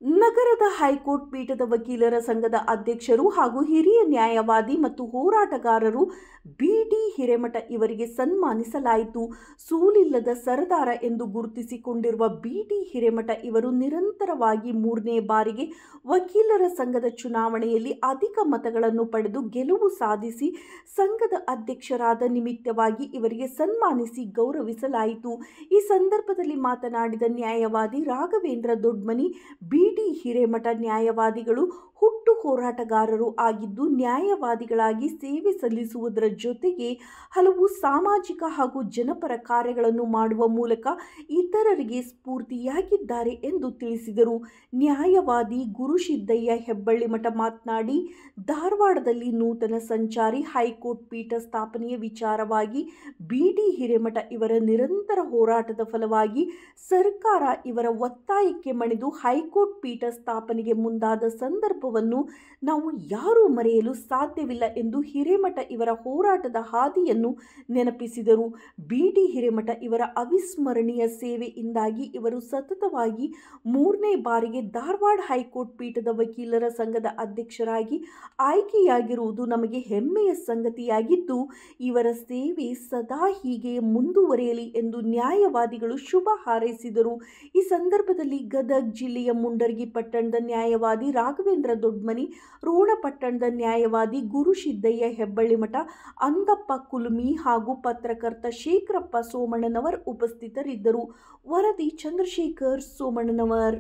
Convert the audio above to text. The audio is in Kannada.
ನಗರದ ಹೈಕೋರ್ಟ್ ಪೀಠದ ವಕೀಲರ ಸಂಘದ ಅಧ್ಯಕ್ಷರು ಹಾಗೂ ಹಿರಿಯ ನ್ಯಾಯವಾದಿ ಮತ್ತು ಹೋರಾಟಗಾರರು ಬಿ.ಡಿ. ಹಿರೇಮಠ ಇವರಿಗೆ ಸನ್ಮಾನಿಸಲಾಯಿತು. ಸೋಲಿಲ್ಲದ ಸರದಾರ ಎಂದು ಗುರುತಿಸಿಕೊಂಡಿರುವ ಬಿ.ಡಿ. ಹಿರೇಮಠ ಇವರು ನಿರಂತರವಾಗಿ 3ನೇ ಬಾರಿಗೆ ವಕೀಲರ ಸಂಘದ ಚುನಾವಣೆಯಲ್ಲಿ ಅಧಿಕ ಮತಗಳನ್ನು ಪಡೆದು ಗೆಲುವು ಸಾಧಿಸಿ ಸಂಘದ ಅಧ್ಯಕ್ಷರಾದ ನಿಮಿತ್ತವಾಗಿ ಇವರಿಗೆ ಸನ್ಮಾನಿಸಿ ಗೌರವಿಸಲಾಯಿತು. ಈ ಸಂದರ್ಭದಲ್ಲಿ ಮಾತನಾಡಿದ ನ್ಯಾಯವಾದಿ ರಾಘವೇಂದ್ರ ದೊಡ್ಮನಿ, ಬಿ.ಡಿ. ಹಿರೇಮಠ ನ್ಯಾಯವಾದಿಗಳು ಹುಟ್ಟು ಹೋರಾಟಗಾರರು ಆಗಿದ್ದು, ನ್ಯಾಯವಾದಿಗಳಾಗಿ ಸೇವೆ ಸಲ್ಲಿಸುವುದರ ಜೊತೆಗೆ ಹಲವು ಸಾಮಾಜಿಕ ಹಾಗೂ ಜನಪರ ಕಾರ್ಯಗಳನ್ನು ಮಾಡುವ ಮೂಲಕ ಇತರರಿಗೆ ಸ್ಫೂರ್ತಿಯಾಗಿದ್ದಾರೆ ಎಂದು ತಿಳಿಸಿದರು. ನ್ಯಾಯವಾದಿ ಗುರುಸಿದ್ದಯ್ಯ ಹೆಬ್ಬಳ್ಳಿಮಠ ಮಾತನಾಡಿ, ಧಾರವಾಡದಲ್ಲಿ ನೂತನ ಸಂಚಾರಿ ಹೈಕೋರ್ಟ್ ಪೀಠ ಸ್ಥಾಪನೆಯ ವಿಚಾರವಾಗಿ ಬಿ.ಡಿ. ಹಿರೇಮಠ ಇವರ ನಿರಂತರ ಹೋರಾಟದ ಫಲವಾಗಿ ಸರ್ಕಾರ ಇವರ ಒತ್ತಾಯಕ್ಕೆ ಮಣಿದು ಹೈಕೋರ್ಟ್ ಪೀಠ ಸ್ಥಾಪನೆಗೆ ಮುಂದಾದ ಸಂದರ್ಭವನ್ನು ನಾವು ಯಾರೂ ಮರೆಯಲು ಸಾಧ್ಯವಿಲ್ಲ ಎಂದು ಹಿರೇಮಠ ಇವರ ಹೋರಾಟದ ಹಾದಿಯನ್ನು ನೆನಪಿಸಿದರು. ಬಿ.ಡಿ. ಹಿರೇಮಠ ಇವರ ಅವಿಸ್ಮರಣೀಯ ಸೇವೆಯಿಂದಾಗಿ ಇವರು ಸತತವಾಗಿ 3ನೇ ಬಾರಿಗೆ ಧಾರವಾಡ ಹೈಕೋರ್ಟ್ ಪೀಠದ ವಕೀಲರ ಸಂಘದ ಅಧ್ಯಕ್ಷರಾಗಿ ಆಯ್ಕೆಯಾಗಿರುವುದು ನಮಗೆ ಹೆಮ್ಮೆಯ ಸಂಗತಿಯಾಗಿದ್ದು, ಇವರ ಸೇವೆ ಸದಾ ಹೀಗೆ ಮುಂದುವರಿಯಲಿ ಎಂದು ನ್ಯಾಯವಾದಿಗಳು ಶುಭ ಹಾರೈಸಿದರು. ಈ ಸಂದರ್ಭದಲ್ಲಿ ಗದಗ ಜಿಲ್ಲೆಯ ಮುಂಡರಗಿ ಪಟ್ಟಣದ ನ್ಯಾಯವಾದಿ ರಾಘವೇಂದ್ರ ದೊಡ್ಮನಿ, ರೋಣ ಪಟ್ಟಣದ ನ್ಯಾಯವಾದಿ ಗುರುಸಿದ್ದಯ್ಯ ಹೆಬ್ಬಳ್ಳಿಮಠ, ಅಂದಪ್ಪ ಕುಲುಮಿ ಹಾಗೂ ಪತ್ರಕರ್ತ ಶೇಖರಪ್ಪ ಸೋಮಣ್ಣನವರ್ ಉಪಸ್ಥಿತರಿದ್ದರು. ವರದಿ ಚಂದ್ರಶೇಖರ್ ಸೋಮಣ್ಣನವರ್.